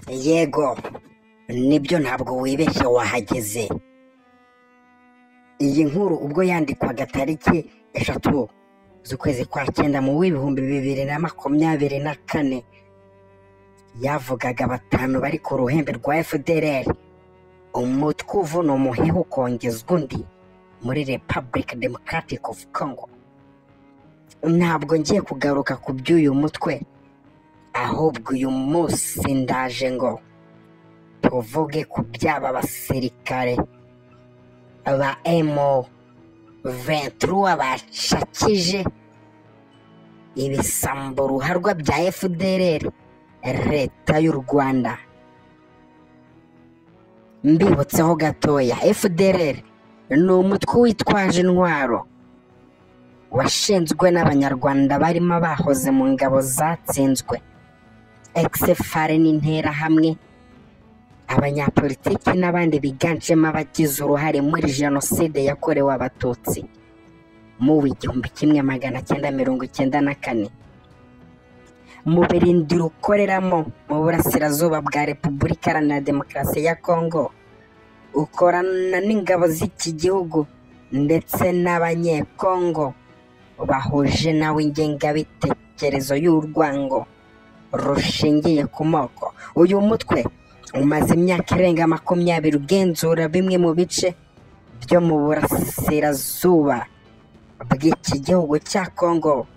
Yego, nibyo ntabwo wibeshye wahageze. Iyi nkuru ubwo yandikwaga tariki 3 z'ukwezi kwa 9 mu 2024 yavugaga batanu bari ku ruhembe rwa FDLR, umutwe uvuna umuheha ukongezwa undi muri Republic Democratic of Congo. Ntabwo ngiye kugaruka ku by'uyu mutwe, ahubwo uyu munsi ndaje ngo tuvuge ku by'aba basirikare ba M23 bacakije ibisambo ruharwa bya FDLR, leta y'u Rwanda. Mbibutseho gatoya, FDLR ni umutwe witwaje intwaro washinzwe n'abanyarwanda barimo bahoze mu ngabo zatsinzwe, XFR n'interahamwe, abanyapolitiki n'abandi biganjemo abagize uruhare muri jenoside yakorewe abatutsi mu 1994. Mu birindiro ukoreramo mu burasirazuba bwa Repubulika Iharanira Demokarasi ya Congo, ukorana n'ingabo z'iki gihugu ndetse n'abanyekongo bahuje nawe ingengabitekerezo y'urwango rushingiye ku moko. Uyu mutwe umaze imyaka irenga 20 ugenzura bimwe mu bice byo mu burasirazuba bw'iki gihugu cya Congo,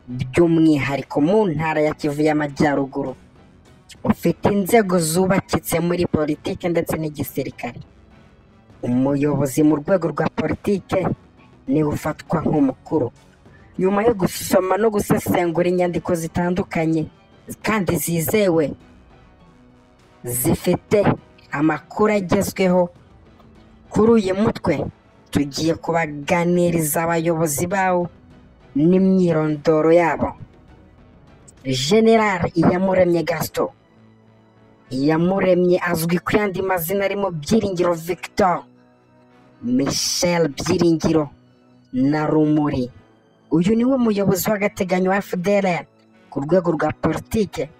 by'umwihariko mu ntara ya Kivu y'Amajyaruguru. Ufite inzego zubakitse muri politike ndetse n'igisirikare. Umuyobozi mu rwego rwa politike ni ufatwa nk'umukuru. Nyuma yo gusoma no gusesengura inyandiko zitandukanye kandi zizewe zifite amakuru agezweho kuri uyu mutwe, tugiye kubaganiriza abayobozi bawo n'imyirondoro yabo. General Iyamuremye Gaston. Iyamuremye azwi ku yandi mazina arimo Byiringiro Victor, Michel Byiringiro na Rumuri. Uyu niwe muyobozi w'agateganyo wa FDLR ku rwego rwa politike,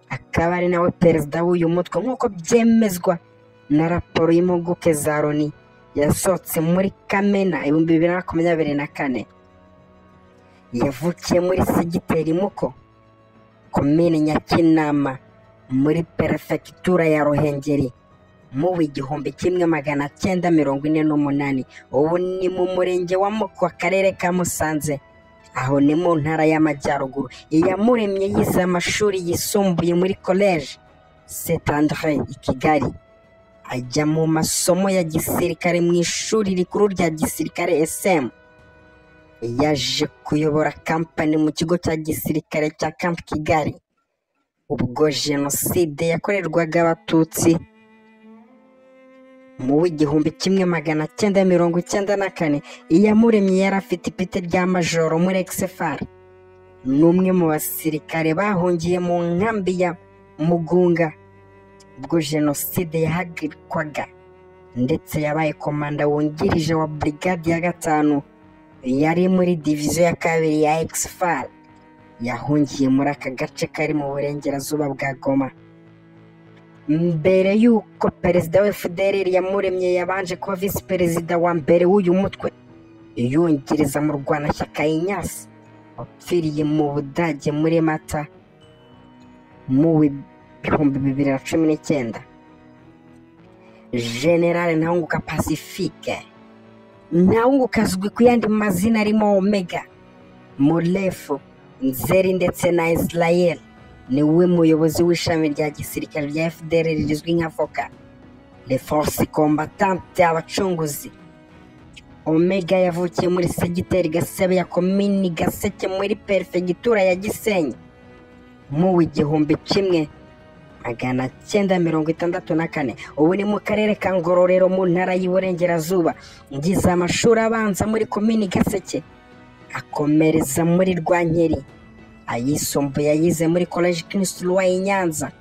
akaba ari nawe perezida w'uyu mutwe nk'uko byemezwa na raporo y'impuguke za Loni yasohotse muri Kamena 2024. Yavukiye muri segiteri Muko, komine Nyakinama, muri perefegitura ya Ruhengeri mu 1948. Ubu ni mu murenge wa Muko, akarere ka Musanze, aho ni mu ntara y'Amajyaruguru. Iyamuremye yize amashuri yisumbuye muri Collège Saint André i Kigali, ajya mu masomo ya gisirikare mu ishuri rikuru rya gisirikare SM. Yaje kuyobora kampani mu kigo cya gisirikare cya Camp Kigali ubwo jenoside yakorerwaga abatutsi mu 1994. Iyamuremye yari afite ipeti rya majoro muri XFR, n'umwe mu basirikare bahungiye mu nkambi ya Mugunga ubwo jenoside yahagarikwaga, ndetse yabaye komanda wungirije wa brigade ya 5 yari muri diviziyo ya 2 ya XFR. Yahungiye muri aka gace kari mu burengerazuba bwa Goma. Mbere y'uko perezida wa FDLR Iyamuremye yabanje kuba visi perezida wa mbere w'uyu mutwe, yungiriza mu Rwanashyaka Inyasi wapfiriye mu Budage muri Mata mu 2019. General Ntahunguka Pacifique. Ntahunguka azwi ku yandi mazina arimo Omega, Mulefu, Nzeri ndetse na Israel. Ni we muyobozi w'ishami rya gisirikare rya FDLR rizwi nka FOCA, Les Forces Combattantes, abacunguzi. Omega yavukiye muri segiteri Gasebe ya komini Gaseke muri perefegitura ya Gisenyi mu 1964. Ubu ni mu karere ka Ngororero mu ntara y'Iburengerazuba. Ngize amashuri abanza muri komini Gaseke, akomereza muri Rwankeri. Ayisumbuye yayize muri Collège Christ Roi Nyanza,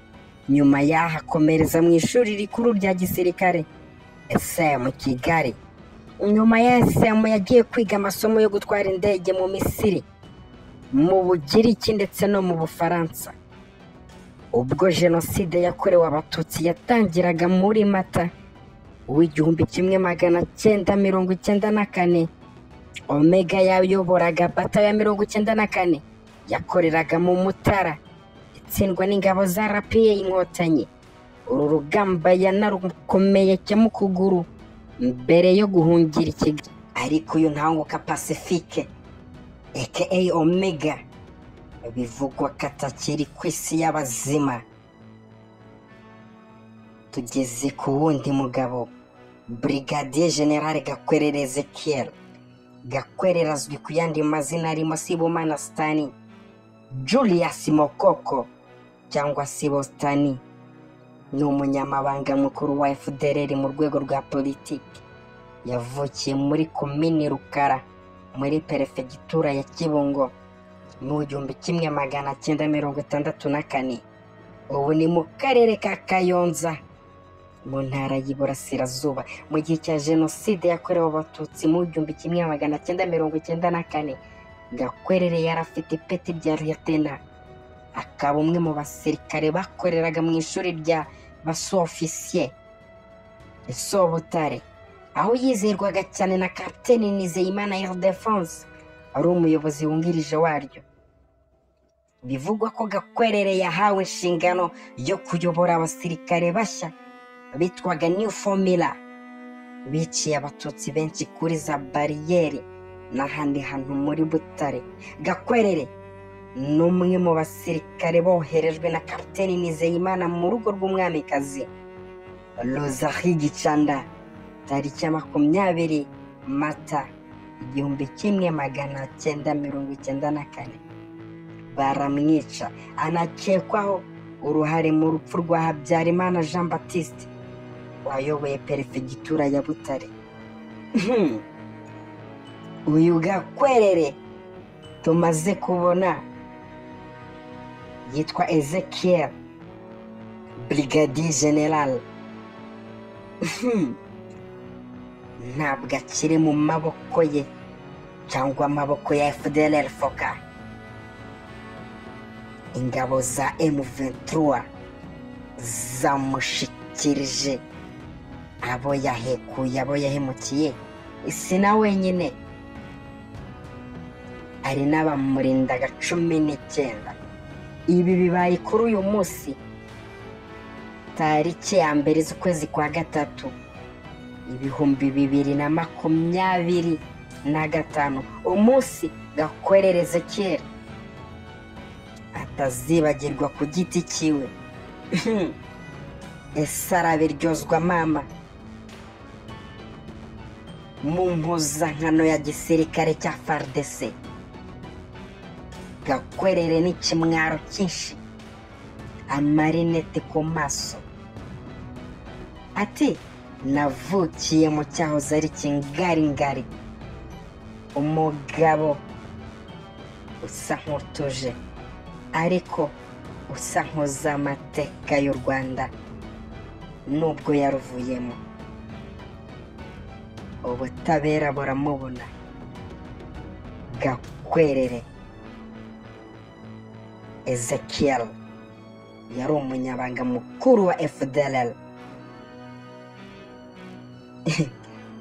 nyuma yaho akomereza mu ishuri rikuru rya gisirikare SM Kigali. Nyuma ya SM yagiye kwiga amasomo yo gutwara indege mu Misiri, mu Bugiriki ndetse no mu Bufaransa. ubwo jenoside yakorewe abatutsi yatangiraga muri mata w'igihumbi kimwe magana cyenda mirongo icyenda na kane. Omega yayoboraga batayo ya 94 yakoreraga mu Mutara itsindwa n'ingabo za RPA Inkotanyi. Uru rugamba yanarukomeye mu kuguru mbere yo guhungira Kigali. Ariko uyu Ntawanguka Pacifique aka Omega bivugwa katakiri ku isi y'abazima. Tugeze ku wundi mugabo, Brigadier General Gakwerere Ezekiel. Gakwerere azwi ku yandi mazina arimo Sibomana Stani, Julius Mokoko cyangwa Sibo Stani. Ni umunyamabanga mukuru wa FDLR mu rwego rwa politiki. Yavukiye muri komini Rukara muri perefegitura ya Kibungo mu 1964. Ubu ni mu karere ka Kayonza mu ntara y'Iburasirazuba. Mu gihe cya jenoside yakorewe abatutsi mu 1994, Gakwerere yari afite ipeti rya Lieutenant, akaba umwe mu basirikare bakoreraga mu ishuri rya baso-officier Butare, aho yizerwaga cyane na Kapiteni Nizeyimana Ildefonse ari umuyobozi wungirije waryo. Bivugwa ko Gakwerere yahawe inshingano yo kuyobora abasirikare bashya bitwaga New Formula, biciye abatutsi benshi kuri za bariyeri n'ahandi hantu muri Butare. Gakwerere ni umwe mu basirikare boherejwe na Kapiteni Nizeyimana mu rugo rw'umwamikazi Rosalie Gicanda tariki ya 20 Mata 1994. Baramwica, anakekwaho uruhare mu rupfu rwa Habyarimana Jean Baptiste wayoboye perefegitura ya Butare. Uyu Gakwerere tumaze kubona yitwa Ezekiel, Brigadier General. Ntabwo akiri mu maboko ye cyangwa amaboko ya FDLR Foka. Ingabo za M23 zamushikirije abo yahekuye, abo yahemukiye. Isi na wenyine ari n'abamurindaga 19. Ibi bibaye kuri uyu munsi tariki ya 2 z'ukwezi kwa gatatu 2025, umunsi Gakwerere Ezekiel atazibagirwa ku giti kiwe. Ese arabiryozwa mama mu mpuzankano ya gisirikare cya FARDC. Gakwerere ni kimwaro cyinshi, amarinete ku maso. Ati navukiye mu cyahoze ari Kingaringari, umugabo usa nk'utuje ariko usa nkoza amateka y'u Rwanda nubwo yaruvuyemo. Ubutabera buramubona. Gakwerere Ezekiel yari umunyabanga mukuru wa FDLR.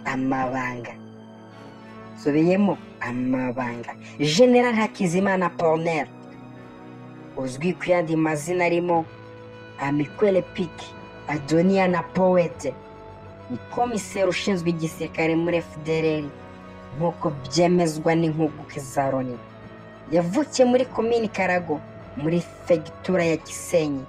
Amabanga subiyemo amabanga. General Hakizimana Polner uzwi ku yandi mazina arimo Amikwele Piki, Adonia na Poete, ni komiseri ushinzwe igisirikare muri FDLR nk'uko byemezwa n'impuguke za Loni. Yavukiye muri komini Karago muri fegitura ya Gisenyi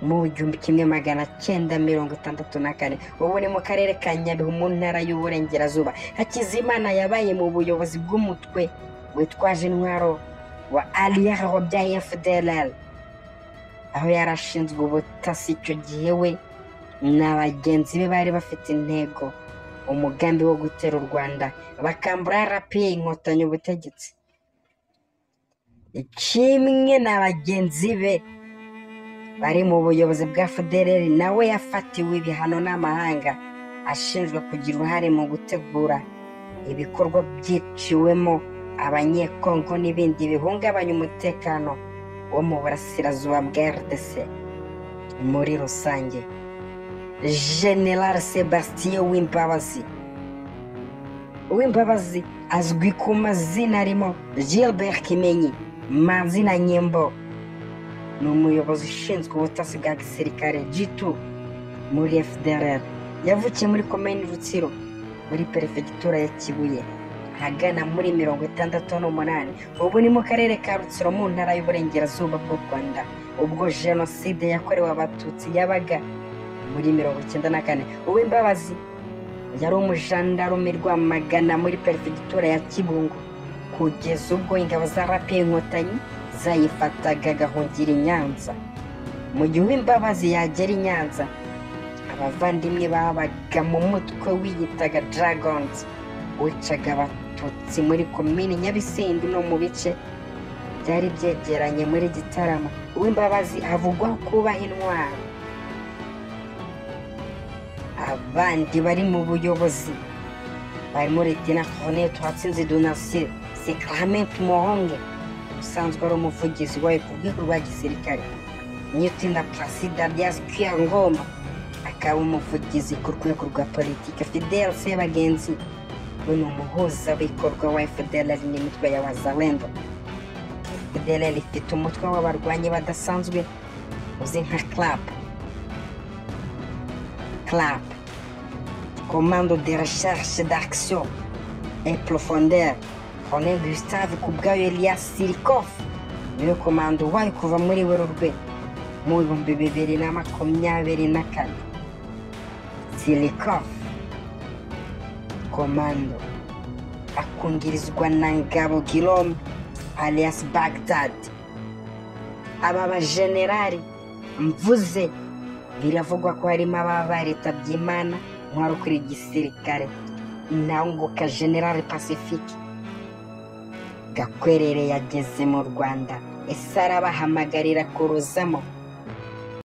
mu 1964. Ubu ni mu karere ka Nyabihu mu ntara y'Uburengerazuba. Hakizimana yabaye mu buyobozi bw'umutwe witwaje intwaro wa Alliance Robert FDLR, aho yarashinzwe ubutasi. Icyo gihe we n'abagenzi be bari bafite intego, umugambi wo gutera u Rwanda bakambura RPA Inkotanyi ubutegetsi. Kimwe n'abagenzi be bari mu buyobozi bwa FDLR, nawe yafatiwe ibihano n'amahanga ashinjwa kugira uruhare mu gutegura ibikorwa byiciwemo abanyekongo n'ibindi bihungabanya umutekano wo mu burasirazuba bwa RDC muri rusange. General Sebastien Uwimbabazi azwi ku mazina arimo Gilbert Kimenyi, Manzi na Nyembo. Ni umuyobozi ushinzwe ubutasi bwa gisirikare G2 muri FDLR. Yavukiye muri komini Rutsiro muri perefegitura ya Kibuye ahagana muri 68. Ubu ni mu karere ka Rutsiro mu ntara y'uburengerazuba bw'u Rwanda, ubwo jenoside yakorewe abatutsi yabaga muri 94. Uwimbabazi yari umujandarume Rwamagana muri perefegitura ya Kibungo kugeza ubwo ingabo za RP Inkotanyi zayifataga agahungira i Nyanza. Mu gihe Uwimbabazi yagera i Nyanza, abavandimwe babaga mu mutwe wiyitaga Dragons wicaga abatutsi muri komini Nyabisindu no mu bice byari byegeranye muri Gitarama. Uwimbabazi avugwaho kubaha intwaro. Abandi bari mu buyobozi barimo Lieutenant Colonel Twatsinze Donatien Sacramento Mohonge, usanzwe ari umuvugizi wayo ku rwego rwa gisirikare. Lieutenant Placide Alias Kwiyangoma akaba umuvugizi ku rwego rwa politiki. Fidel Sebagenzi we ni umuhuzabikorwa wa FDLR n'imitwe ya Wazalendo. FDLR ifite umutwe w'abarwanyi badasanzwe uzi nka CLAP, Commando de Recherche d'Action et Profondeur. Colonel Gustave Kubwayo Elias Sirikov niwe komando wayo kuva muri Werurwe mu 2024. Sirikov komando akungirizwa na Ngabo Guillaume alias Baghdad. Aba bajenerali mvuze biravugwa ko harimo ababa baritabye Imana ntwaro kuri gisirikare. Ntanguka General Pacifique Gakwerere yageze mu Rwanda, ese arabahamagarira kuruzamo